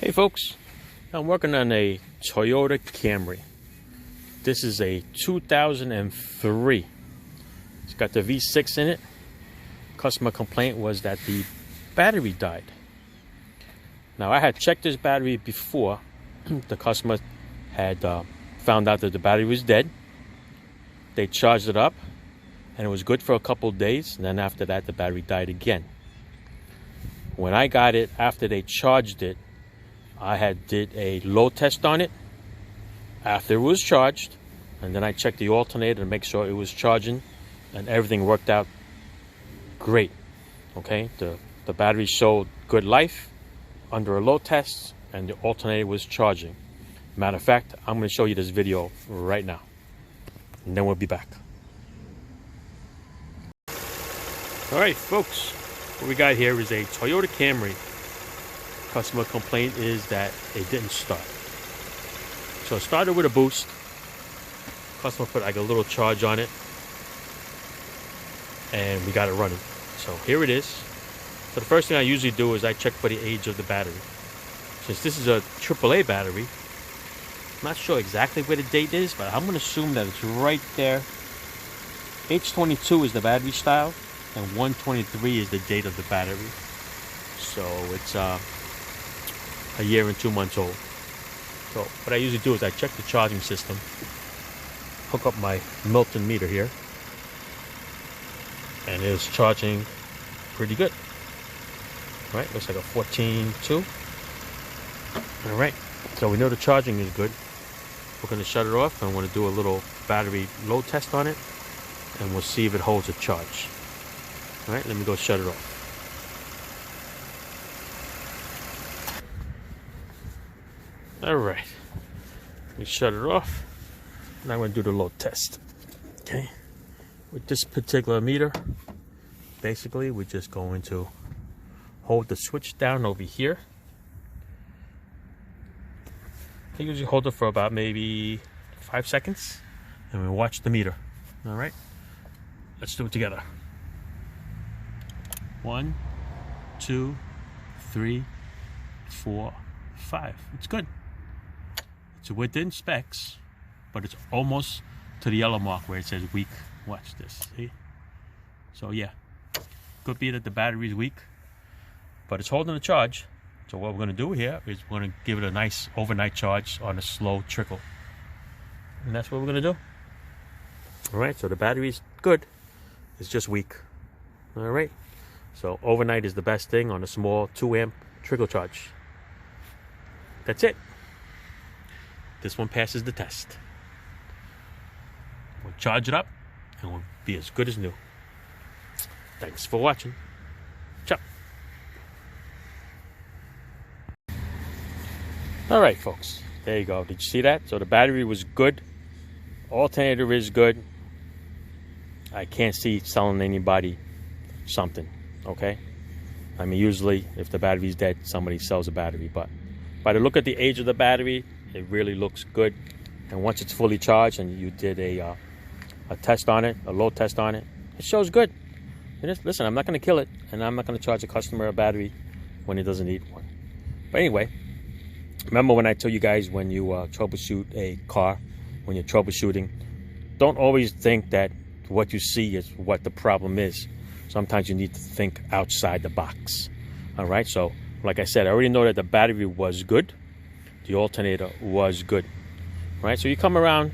Hey folks, I'm working on a Toyota Camry. This is a 2003. It's got the V6 in it. Customer complaint was that the battery died. Now I had checked this battery before. The customer had found out that the battery was dead. They charged it up and it was good for a couple days, and then after that the battery died again. When I got it after they charged it, I did a load test on it after it was charged, and then I checked the alternator to make sure it was charging, and everything worked out great. Okay, the battery showed good life under a load test, and the alternator was charging. Matter of fact, I'm going to show you this video right now, and then we'll be back. All right, folks, what we got here is a Toyota Camry. Customer complaint is that it didn't start. So it started with a boost. Customer put like a little charge on it, and we got it running. So here it is. So the first thing I usually do is I check for the age of the battery. Since this is a AAA battery, I'm not sure exactly where the date is, but I'm going to assume that it's right there. H22 is the battery style, and 123 is the date of the battery. So it's a year and 2 months old. So what I usually do is I check the charging system, hook up my Milton meter here, and it's charging pretty good. All right, looks like a 14.2. All right, so we know the charging is good. We're going to shut it off, and I want to do a little battery load test on it, and we'll see if it holds a charge. All right, let me go shut it off. All right, we shut it off. Now I'm going to do the load test. Okay, with this particular meter, basically we're just going to hold the switch down over here. I usually hold it for about maybe 5 seconds, and we watch the meter. All right, let's do it together. 1, 2, 3, 4, 5. It's good. It's within specs, but it's almost to the yellow mark where it says weak. Watch this, see? So yeah, could be that the battery is weak, but it's holding a charge. So what we're going to do here is we're going to give it a nice overnight charge on a slow trickle, and that's what we're going to do. All right, so the battery is good, it's just weak. All right, so overnight is the best thing on a small 2-amp trickle charge. That's it. This one passes the test. We'll charge it up and we'll be as good as new. Thanks for watching. Ciao. All right, folks. There you go. Did you see that? So the battery was good. Alternator is good. I can't see selling anybody something. Okay? I mean, usually if the battery's dead, somebody sells a battery. But by the look at the age of the battery, it really looks good. And once it's fully charged and you did a test on it, a load test on it, it shows good. And listen, I'm not going to kill it, and I'm not going to charge a customer a battery when it doesn't need one. But anyway, remember when I tell you guys, when you troubleshoot a car, when you're troubleshooting, don't always think that what you see is what the problem is. Sometimes you need to think outside the box. All right, so like I said, I already know that the battery was good. The alternator was good. Right, so you come around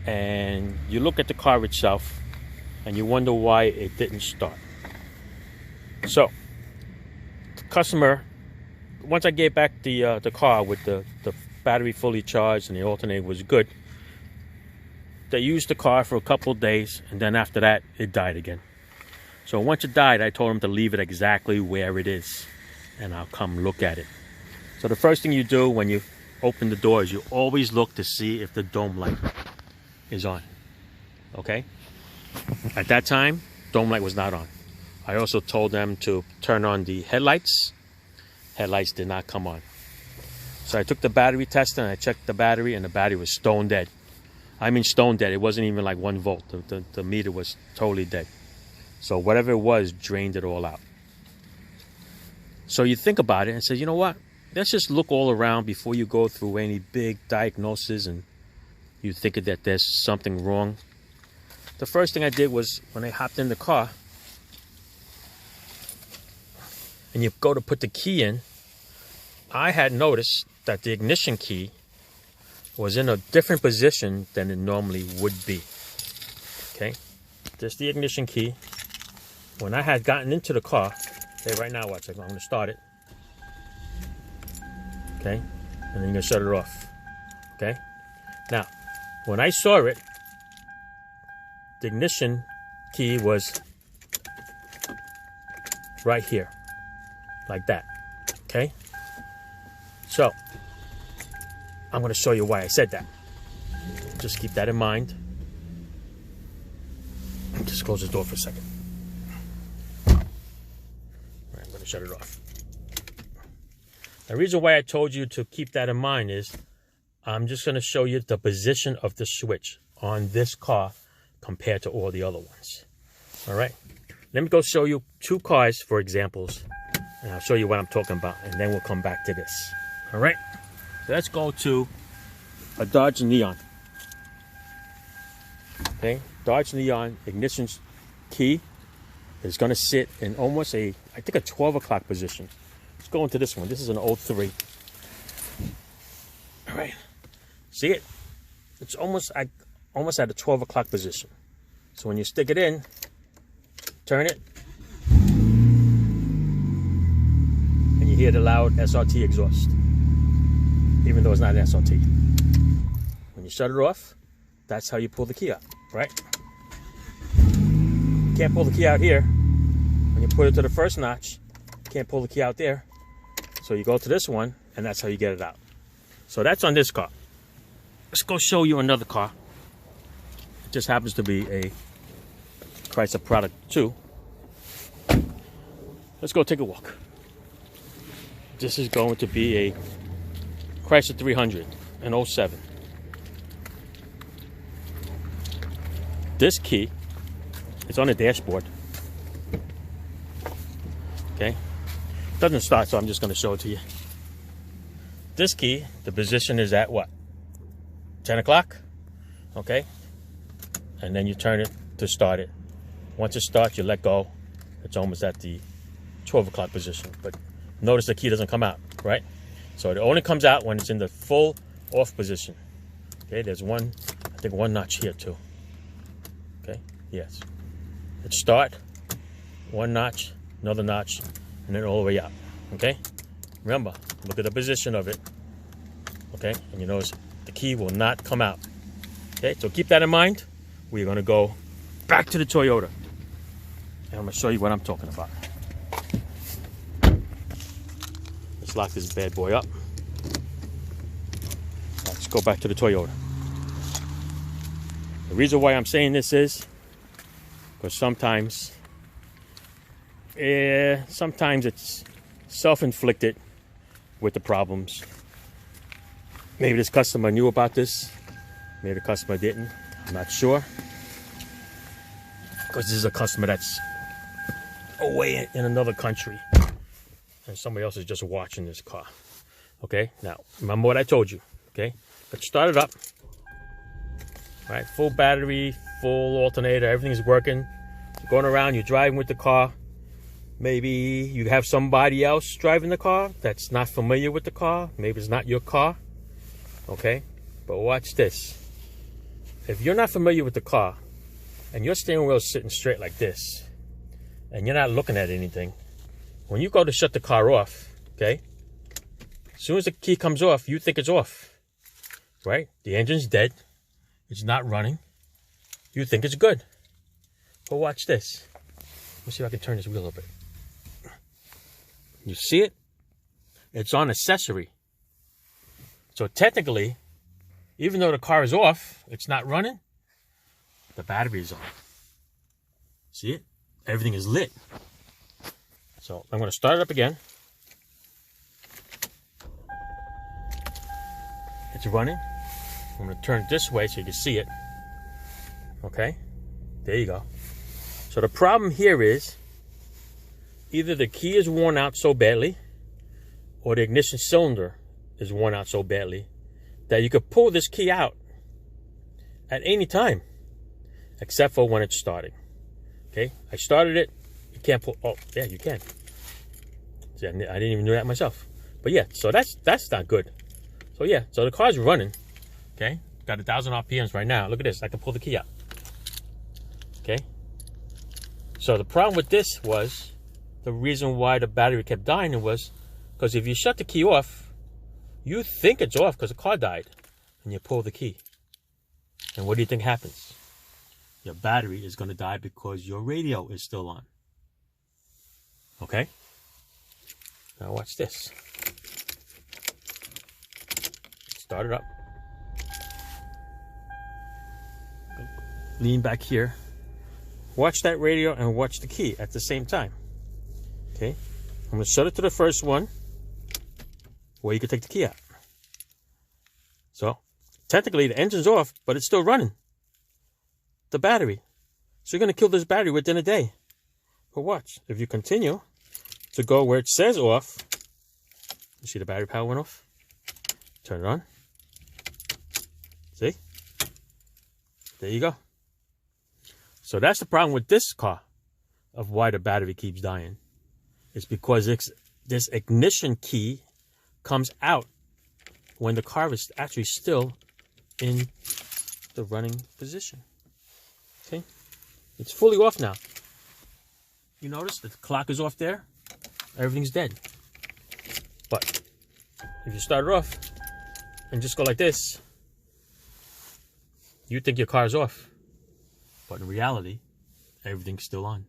and you look at the car itself and you wonder why it didn't start. So the customer, once I gave back the car with the battery fully charged and the alternator was good, they used the car for a couple of days, and then after that it died again. So once it died, I told them to leave it exactly where it is, and I'll come look at it. So the first thing you do when you open the door is you always look to see if the dome light is on. Okay? At that time, dome light was not on. I also told them to turn on the headlights. Headlights did not come on. So I took the battery tester and I checked the battery, and the battery was stone dead. I mean stone dead. It wasn't even like 1 volt. The meter was totally dead. So whatever it was drained it all out. So you think about it and say, you know what? let's just look all around before you go through any big diagnosis and you think that there's something wrong. The first thing I did was when I hopped in the car and you go to put the key in, I had noticed that the ignition key was in a different position than it normally would be. Okay, this is the ignition key. When I had gotten into the car, okay, right now, watch, I'm going to start it. Okay, and then you're going to shut it off. Okay, now, when I saw it, the ignition key was right here, like that. Okay, so I'm going to show you why I said that. Just keep that in mind. Just close the door for a second. All right, I'm going to shut it off. The reason why I told you to keep that in mind is I'm just going to show you the position of the switch on this car compared to all the other ones. All right, let me go show you two cars for examples, and I'll show you what I'm talking about, and then we'll come back to this. All right, so let's go to a Dodge Neon. Okay, Dodge Neon ignition key is going to sit in almost I think a 12 o'clock position. Let's go into this one. This is an 03. All right, see it? It's almost at a 12 o'clock position. So when you stick it in, turn it, and you hear the loud SRT exhaust, even though it's not an SRT. When you shut it off, that's how you pull the key out, right? You can't pull the key out here. When you put it to the first notch, you can't pull the key out there. So you go to this one, and that's how you get it out. So that's on this car. Let's go show you another car. It just happens to be a Chrysler product too. Let's go take a walk. This is going to be a Chrysler 300, an 07. This key is on the dashboard. Okay, doesn't start, so I'm just going to show it to you. This key, the position is at what? 10 o'clock. Okay, and then you turn it to start it. Once it starts, you let go. It's almost at the 12 o'clock position. But notice the key doesn't come out, right? So it only comes out when it's in the full off position. Okay, there's one, I think one notch here too. Okay, yes. It start, one notch, another notch, and then all the way out. Okay, remember, look at the position of it. Okay, and you notice the key will not come out. Okay, so keep that in mind. We're going to go back to the Toyota, and I'm going to show you what I'm talking about. Let's lock this bad boy up. Let's go back to the Toyota. The reason why I'm saying this is because sometimes it's self-inflicted with the problems. Maybe this customer knew about this. Maybe the customer didn't. I'm not sure. Because this is a customer that's away in another country. And somebody else is just watching this car. Okay, now remember what I told you. Okay, let's start it up. All right, full battery, full alternator, everything's working. You're going around, you're driving with the car. Maybe you have somebody else driving the car that's not familiar with the car. Maybe it's not your car. Okay, but watch this. If you're not familiar with the car and your steering wheel is sitting straight like this and you're not looking at anything, when you go to shut the car off, okay, as soon as the key comes off, you think it's off, right? The engine's dead. It's not running. You think it's good. But watch this. Let me see if I can turn this wheel a bit. You see it? It's on accessory. So technically, even though the car is off, it's not running, the battery is on. See it? Everything is lit. So I'm going to start it up again. It's running. I'm going to turn it this way so you can see it. Okay, there you go. So the problem here is either the key is worn out so badly or the ignition cylinder is worn out so badly that you could pull this key out at any time, except for when it's starting. Okay, I started it. You can't pull. Oh, yeah, you can. See, I didn't even know that myself. But yeah, so that's not good. So yeah, so the car's running. Okay, got 1,000 RPMs right now. Look at this. I can pull the key out. Okay. So the problem with this was, the reason why the battery kept dying was because if you shut the key off, you think it's off because the car died, and you pull the key. And what do you think happens? Your battery is going to die because your radio is still on. Okay? Now watch this. Start it up. Lean back here. Watch that radio and watch the key at the same time. Okay? I'm going to shut it to the first one where you can take the key out. So, technically the engine's off, but it's still running. The battery. So you're going to kill this battery within a day. But watch. If you continue to go where it says off, you see the battery power went off? Turn it on. See? There you go. So that's the problem with this car of why the battery keeps dying. It's because this ignition key comes out when the car is actually still in the running position. Okay? It's fully off now. You notice that the clock is off there? Everything's dead. But if you start it off and just go like this, you think your car's off. But in reality, everything's still on.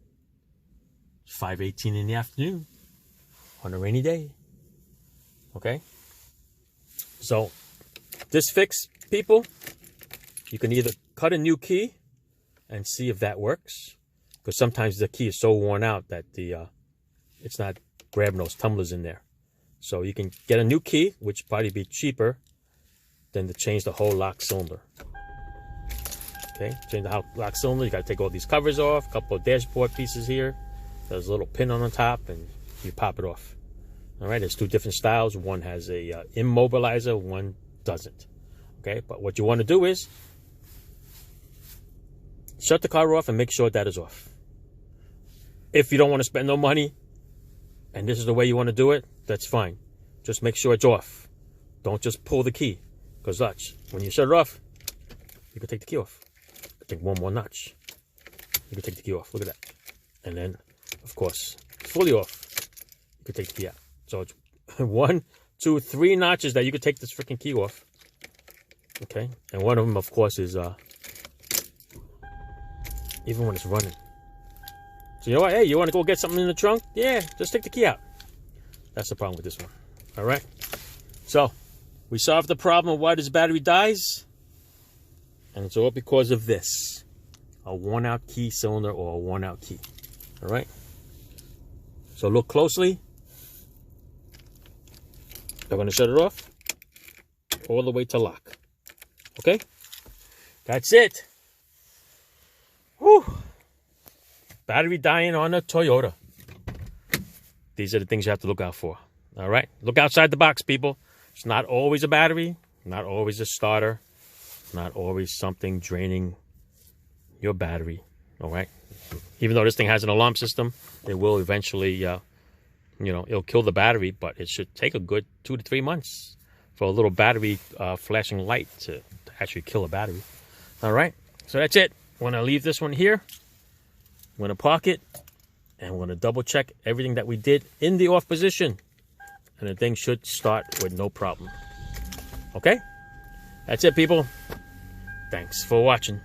It's 5:18 in the afternoon on a rainy day. Okay? So, this fix, people, you can either cut a new key and see if that works. Because sometimes the key is so worn out that it's not grabbing those tumblers in there. So you can get a new key, which probably be cheaper than to change the whole lock cylinder. Okay, change the lock cylinder. You got to take all these covers off, a couple of dashboard pieces here. There's a little pin on the top, and you pop it off. All right, there's two different styles. One has a immobilizer, one doesn't. Okay, but what you want to do is shut the car off and make sure that is off. If you don't want to spend no money, and this is the way you want to do it, that's fine. Just make sure it's off. Don't just pull the key, because watch, when you shut it off, you can take the key off. Take one more notch. You can take the key off. Look at that. And then, of course, fully off. You can take the key out. So it's 1, 2, 3 notches that you could take this freaking key off. Okay? And one of them, of course, is even when it's running. So you know what? Hey, you want to go get something in the trunk? Yeah, just take the key out. That's the problem with this one. All right? So, we solved the problem of why this battery dies. And it's all because of this. A worn out key cylinder or a worn out key. All right? So look closely. I'm going to shut it off all the way to lock. Okay? That's it. Whew. Battery dying on a Toyota. These are the things you have to look out for. All right? Look outside the box, people. It's not always a battery. Not always a starter. Not always something draining your battery. All right? Even though this thing has an alarm system, it will eventually, it'll kill the battery, but it should take a good 2 to 3 months for a little battery flashing light to actually kill a battery. All right? So that's it. I'm going to leave this one here. I'm going to park it, and we're going to double check everything that we did in the off position. And the thing should start with no problem. Okay? That's it, people. Thanks for watching.